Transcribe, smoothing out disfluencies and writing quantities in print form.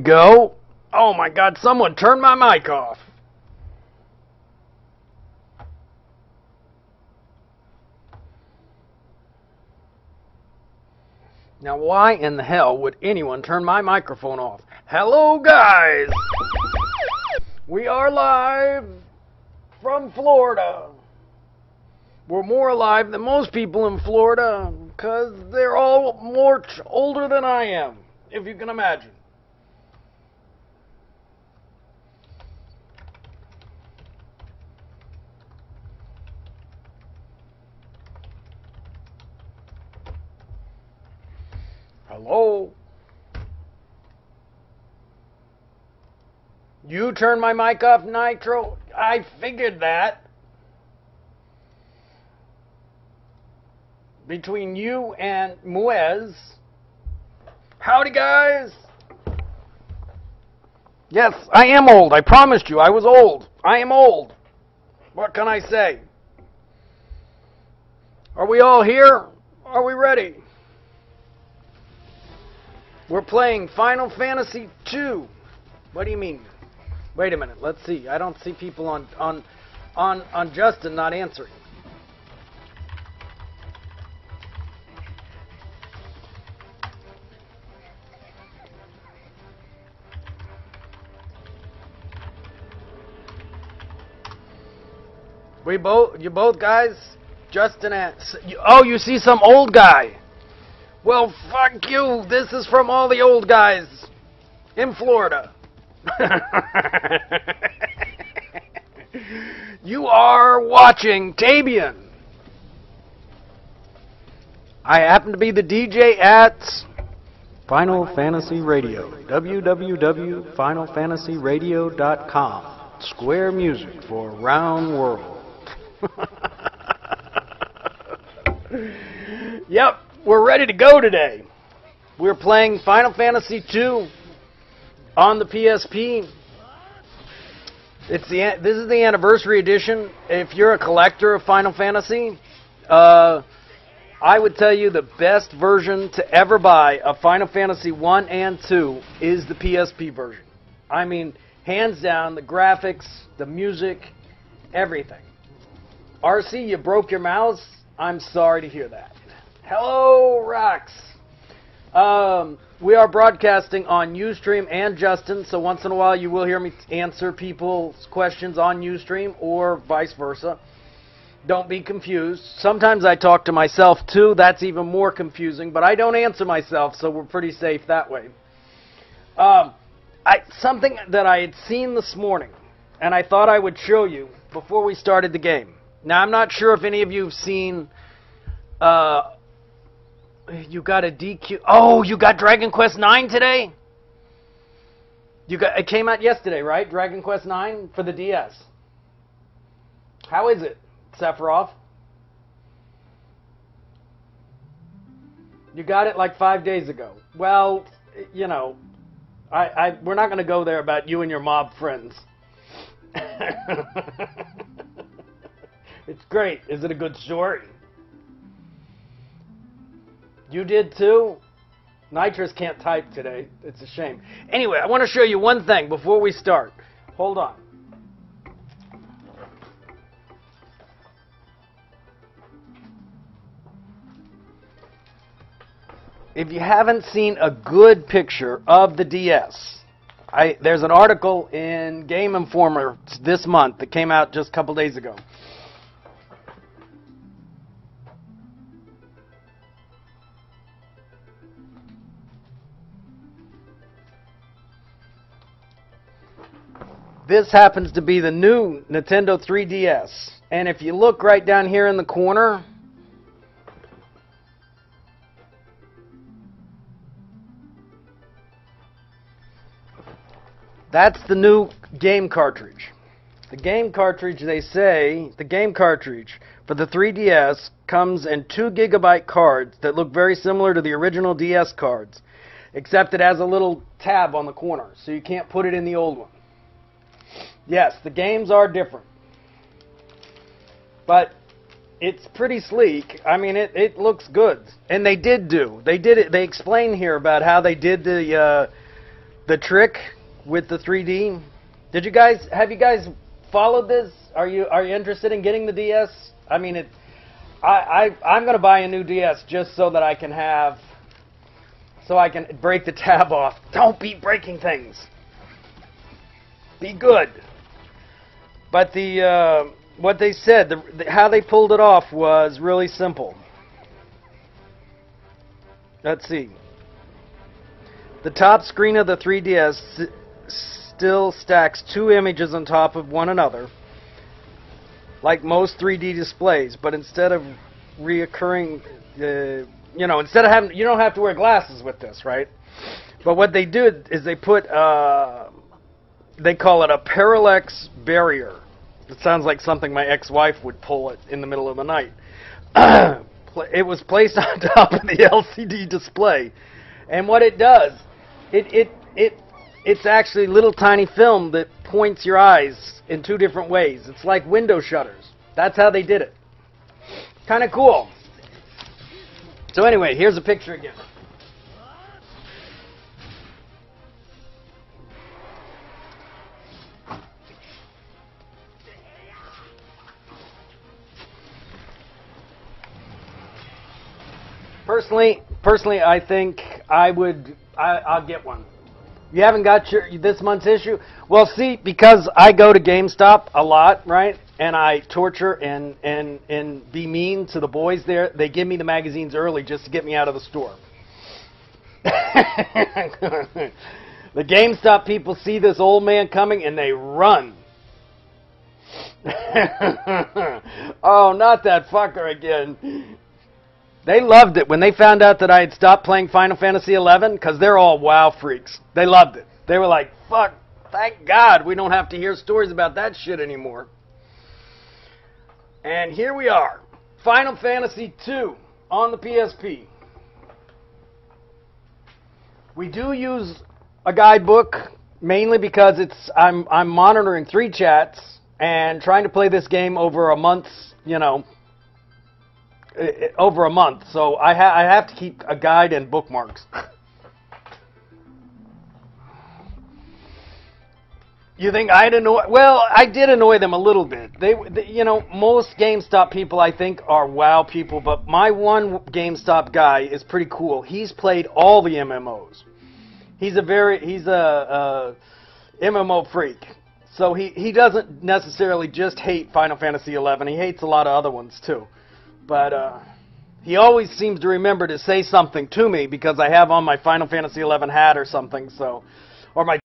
Go. Oh my God, someone turned my mic off. Now why in the hell would anyone turn my microphone off? Hello guys! We are live from Florida. We're more alive than most people in Florida because they're all more older than I am, if you can imagine. Hello? You turned my mic off, Nitro? I figured that. Between you and Muez. Howdy, guys. Yes, I am old. I promised you I was old. I am old. What can I say? Are we all here? Are we ready? We're playing Final Fantasy II. What do you mean? Wait a minute. Let's see. I don't see people on Justin not answering. You both guys? Justin and... Oh, you see some old guy. Well, fuck you. This is from all the old guys in Florida. You are watching Tebian. I happen to be the DJ at Final Fantasy Radio. www.finalfantasyradio.com. Square music for round world. Yep, we're ready to go today. We're playing Final Fantasy II on the PSP. This is the anniversary edition. If you're a collector of Final Fantasy, I would tell you the best version to ever buy of Final Fantasy 1 and 2 is the PSP version. I mean, hands down, the graphics, the music, everything. RC, you broke your mouse? I'm sorry to hear that. Hello, Rox. We are broadcasting on Ustream and Justin, so once in a while you will hear me answer people's questions on Ustream or vice versa. Don't be confused. Sometimes I talk to myself too. That's even more confusing, but I don't answer myself, so we're pretty safe that way. Something that I had seen this morning, and I thought I would show you before we started the game. Now, I'm not sure if any of you have seen... you got a DQ... Oh, you got Dragon Quest IX today? It came out yesterday, right? Dragon Quest IX for the DS. How is it, Sephiroth? You got it like 5 days ago. Well, you know, we're not going to go there about you and your mob friends. It's great. Is it a good story? You did too? Nitrous can't type today. It's a shame. Anyway, I want to show you one thing before we start. Hold on. If you haven't seen a good picture of the DS, there's an article in Game Informer this month that came out just a couple days ago. This happens to be the new Nintendo 3DS. And if you look right down here in the corner, that's the new game cartridge. The game cartridge, they say, the game cartridge for the 3DS comes in 2 GB cards that look very similar to the original DS cards, except it has a little tab on the corner, so you can't put it in the old one. Yes, the games are different, but it's pretty sleek. I mean, it looks good, and they did it. They explain here about how they did the the trick with the 3D. Have you guys followed this? Are you interested in getting the DS? I mean, I'm going to buy a new DS just so that I can break the tab off. Don't be breaking things. Be good. But what they said, how they pulled it off was really simple. Let's see. The top screen of the 3DS still stacks two images on top of one another, like most 3D displays, but instead of reoccurring, instead of having, you don't have to wear glasses with this, right? But what they do is they put, they call it a parallax barrier. It sounds like something my ex-wife would pull it in the middle of the night. It was placed on top of the LCD display, and what it does, it's actually little tiny film that points your eyes in two different ways. It's like window shutters. That's how they did it. Kind of cool. So anyway, here's a picture again. Personally, I think I'll get one. You haven't got this month's issue? Well, see, because I go to GameStop a lot, right? And I torture and be mean to the boys there. They give me the magazines early just to get me out of the store. The GameStop people see this old man coming and they run. Oh, not that fucker again. They loved it when they found out that I had stopped playing Final Fantasy XI, because they're all WoW freaks. They loved it. They were like, fuck, thank God we don't have to hear stories about that shit anymore. And here we are. Final Fantasy II on the PSP. We do use a guidebook, mainly because I'm monitoring 3 chats and trying to play this game over a month, over a month, so I have to keep a guide and bookmarks. You think I'd annoy? Well, I did annoy them a little bit. They most GameStop people I think are WoW people, but my one GameStop guy is pretty cool. He's played all the MMOs. He's a MMO freak. So he doesn't necessarily just hate Final Fantasy XI. He hates a lot of other ones too. But he always seems to remember to say something to me because I have on my Final Fantasy XI hat or something, or my